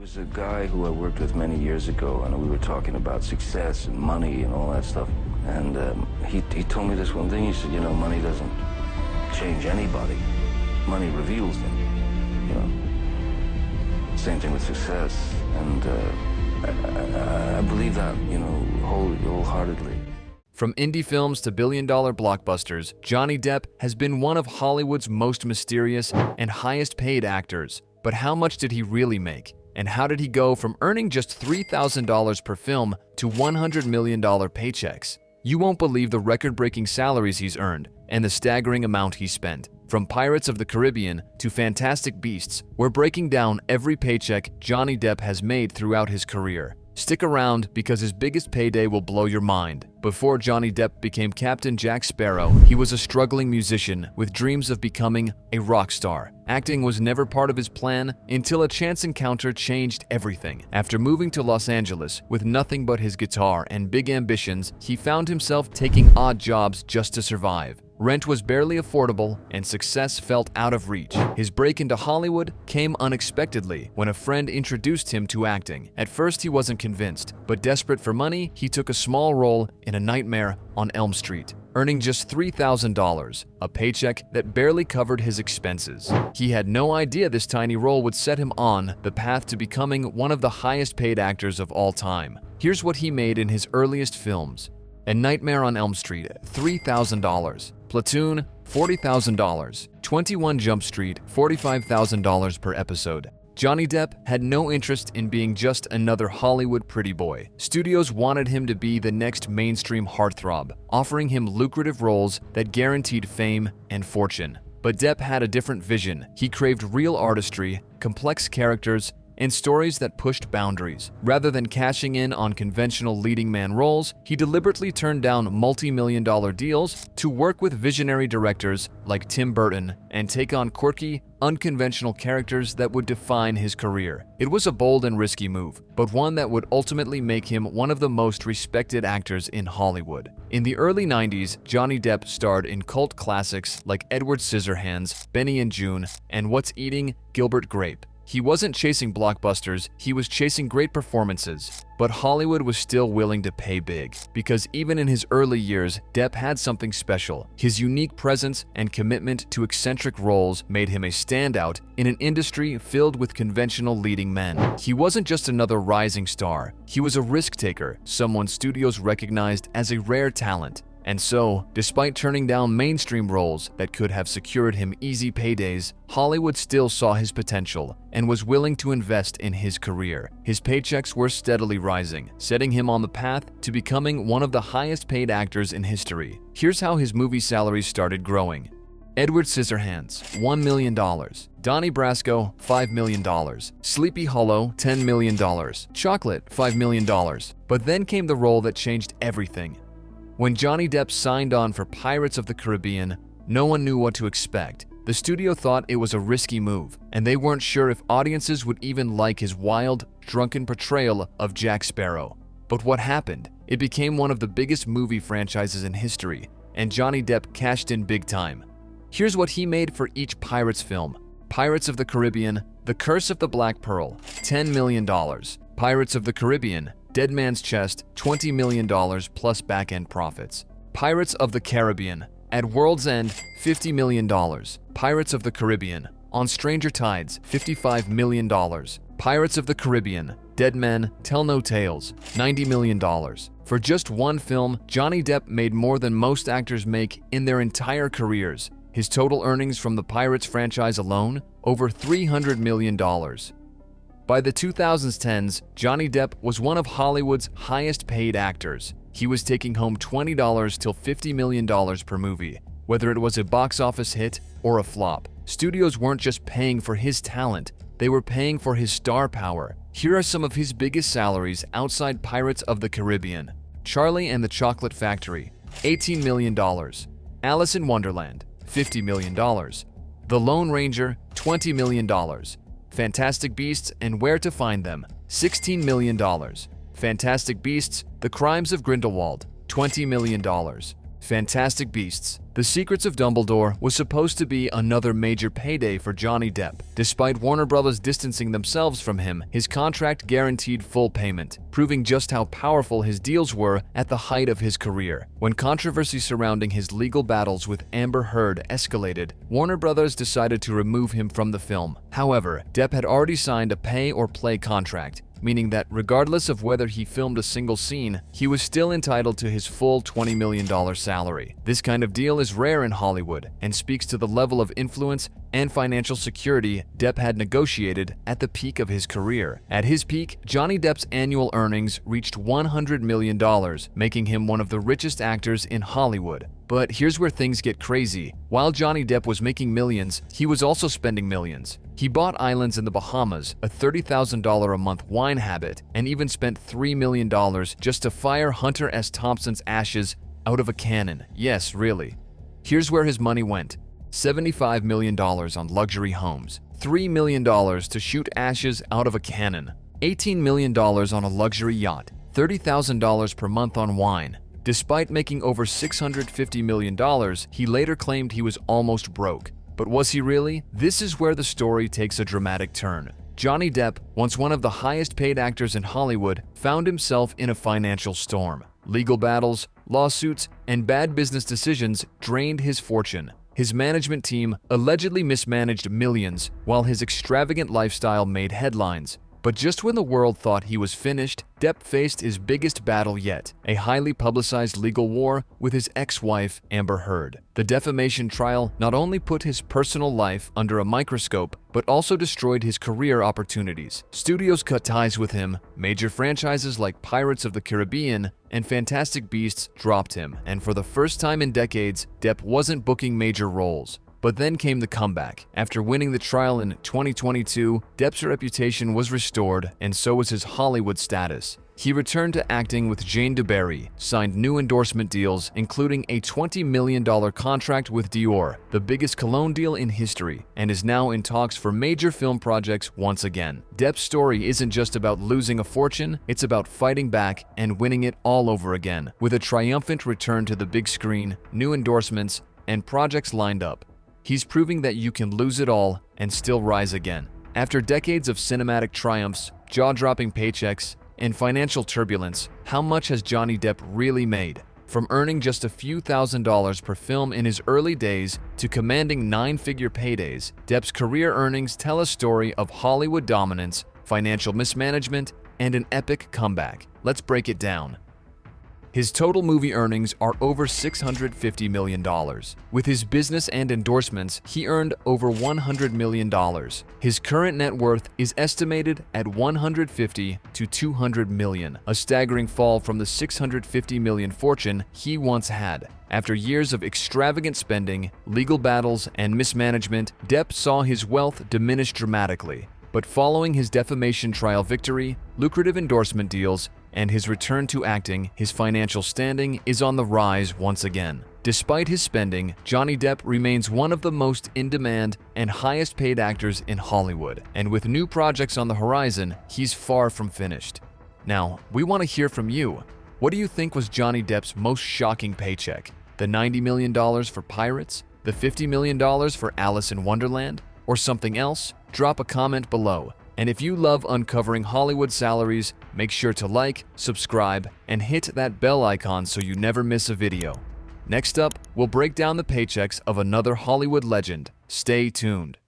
was a guy who I worked with many years ago, and we were talking about success and money and all that stuff. And he told me this one thing. He said, you know, money doesn't change anybody. Money reveals them, you know. Same thing with success. And I believe that, you know, wholeheartedly. From indie films to billion-dollar blockbusters, Johnny Depp has been one of Hollywood's most mysterious and highest-paid actors. But how much did he really make? And how did he go from earning just $3,000 per film to $100 million paychecks? You won't believe the record-breaking salaries he's earned and the staggering amount he spent. From Pirates of the Caribbean to Fantastic Beasts, we're breaking down every paycheck Johnny Depp has made throughout his career. Stick around because his biggest payday will blow your mind. Before Johnny Depp became Captain Jack Sparrow, he was a struggling musician with dreams of becoming a rock star. Acting was never part of his plan until a chance encounter changed everything. After moving to Los Angeles with nothing but his guitar and big ambitions, he found himself taking odd jobs just to survive. Rent was barely affordable, and success felt out of reach. His break into Hollywood came unexpectedly when a friend introduced him to acting. At first, he wasn't convinced, but desperate for money, he took a small role in A Nightmare on Elm Street, earning just $3,000, a paycheck that barely covered his expenses. He had no idea this tiny role would set him on the path to becoming one of the highest-paid actors of all time. Here's what he made in his earliest films. A Nightmare on Elm Street, $3,000. Platoon, $40,000. 21 Jump Street, $45,000 per episode. Johnny Depp had no interest in being just another Hollywood pretty boy. Studios wanted him to be the next mainstream heartthrob, offering him lucrative roles that guaranteed fame and fortune. But Depp had a different vision. He craved real artistry, complex characters, and stories that pushed boundaries. Rather than cashing in on conventional leading man roles, he deliberately turned down multi-million-dollar deals to work with visionary directors like Tim Burton and take on quirky, unconventional characters that would define his career. It was a bold and risky move, but one that would ultimately make him one of the most respected actors in Hollywood. In the early 90s, Johnny Depp starred in cult classics like Edward Scissorhands, Benny and June, and What's Eating Gilbert Grape. He wasn't chasing blockbusters, he was chasing great performances. But Hollywood was still willing to pay big, because even in his early years, Depp had something special. His unique presence and commitment to eccentric roles made him a standout in an industry filled with conventional leading men. He wasn't just another rising star, he was a risk-taker, someone studios recognized as a rare talent. And so, despite turning down mainstream roles that could have secured him easy paydays, Hollywood still saw his potential and was willing to invest in his career. His paychecks were steadily rising, setting him on the path to becoming one of the highest-paid actors in history. Here's how his movie salaries started growing. Edward Scissorhands, $1 million. Donnie Brasco, $5 million. Sleepy Hollow, $10 million. Chocolate, $5 million. But then came the role that changed everything. When Johnny Depp signed on for Pirates of the Caribbean, no one knew what to expect. The studio thought it was a risky move, and they weren't sure if audiences would even like his wild, drunken portrayal of Jack Sparrow. But what happened? It became one of the biggest movie franchises in history, and Johnny Depp cashed in big time. Here's what he made for each Pirates film. Pirates of the Caribbean, The Curse of the Black Pearl, $10 million. Pirates of the Caribbean, Dead Man's Chest, $20 million plus back-end profits. Pirates of the Caribbean, At World's End, $50 million. Pirates of the Caribbean, On Stranger Tides, $55 million. Pirates of the Caribbean, Dead Men Tell No Tales, $90 million. For just one film, Johnny Depp made more than most actors make in their entire careers. His total earnings from the Pirates franchise alone, over $300 million. By the 2010s, Johnny Depp was one of Hollywood's highest-paid actors. He was taking home $20 till $50 million per movie, whether it was a box office hit or a flop. Studios weren't just paying for his talent, they were paying for his star power. Here are some of his biggest salaries outside Pirates of the Caribbean. Charlie and the Chocolate Factory, $18 million. Alice in Wonderland, $50 million. The Lone Ranger, $20 million. Fantastic Beasts and Where to Find Them, $16 million. Fantastic Beasts, The Crimes of Grindelwald, $20 million. Fantastic Beasts. The Secrets of Dumbledore was supposed to be another major payday for Johnny Depp. Despite Warner Bros. Distancing themselves from him, his contract guaranteed full payment, proving just how powerful his deals were at the height of his career. When controversy surrounding his legal battles with Amber Heard escalated, Warner Bros. Decided to remove him from the film. However, Depp had already signed a pay-or-play contract, meaning that regardless of whether he filmed a single scene, he was still entitled to his full $20 million salary. This kind of deal is rare in Hollywood and speaks to the level of influence and financial security Depp had negotiated at the peak of his career. At his peak, Johnny Depp's annual earnings reached $100 million, making him one of the richest actors in Hollywood. But here's where things get crazy. While Johnny Depp was making millions, he was also spending millions. He bought islands in the Bahamas, a $30,000 a month wine habit, and even spent $3 million just to fire Hunter S. Thompson's ashes out of a cannon. Yes, really. Here's where his money went. $75 million on luxury homes, $3 million to shoot ashes out of a cannon, $18 million on a luxury yacht, $30,000 per month on wine. Despite making over $650 million, he later claimed he was almost broke. But was he really? This is where the story takes a dramatic turn. Johnny Depp, once one of the highest paid actors in Hollywood, found himself in a financial storm. Legal battles, lawsuits, and bad business decisions drained his fortune. His management team allegedly mismanaged millions, while his extravagant lifestyle made headlines. But just when the world thought he was finished, Depp faced his biggest battle yet, a highly publicized legal war with his ex-wife, Amber Heard. The defamation trial not only put his personal life under a microscope, but also destroyed his career opportunities. Studios cut ties with him, major franchises like Pirates of the Caribbean and Fantastic Beasts dropped him, and for the first time in decades, Depp wasn't booking major roles. But then came the comeback. After winning the trial in 2022, Depp's reputation was restored, and so was his Hollywood status. He returned to acting with Jane DeBerry, signed new endorsement deals, including a $20 million contract with Dior, the biggest cologne deal in history, and is now in talks for major film projects once again. Depp's story isn't just about losing a fortune, it's about fighting back and winning it all over again, with a triumphant return to the big screen, new endorsements, and projects lined up. He's proving that you can lose it all and still rise again. After decades of cinematic triumphs, jaw-dropping paychecks, and financial turbulence, how much has Johnny Depp really made? From earning just a few $1,000s per film in his early days to commanding nine-figure paydays, Depp's career earnings tell a story of Hollywood dominance, financial mismanagement, and an epic comeback. Let's break it down. His total movie earnings are over $650 million. With his business and endorsements, he earned over $100 million. His current net worth is estimated at $150 to $200 million, a staggering fall from the $650 million fortune he once had. After years of extravagant spending, legal battles, and mismanagement, Depp saw his wealth diminish dramatically. But following his defamation trial victory, lucrative endorsement deals, and his return to acting, his financial standing is on the rise once again. Despite his spending, Johnny Depp remains one of the most in-demand and highest-paid actors in Hollywood, and with new projects on the horizon, he's far from finished. Now, we want to hear from you. What do you think was Johnny Depp's most shocking paycheck? The $90 million for Pirates? The $50 million for Alice in Wonderland? Or something else? Drop a comment below. And if you love uncovering Hollywood salaries, make sure to like, subscribe, and hit that bell icon so you never miss a video. Next up, we'll break down the paychecks of another Hollywood legend. Stay tuned.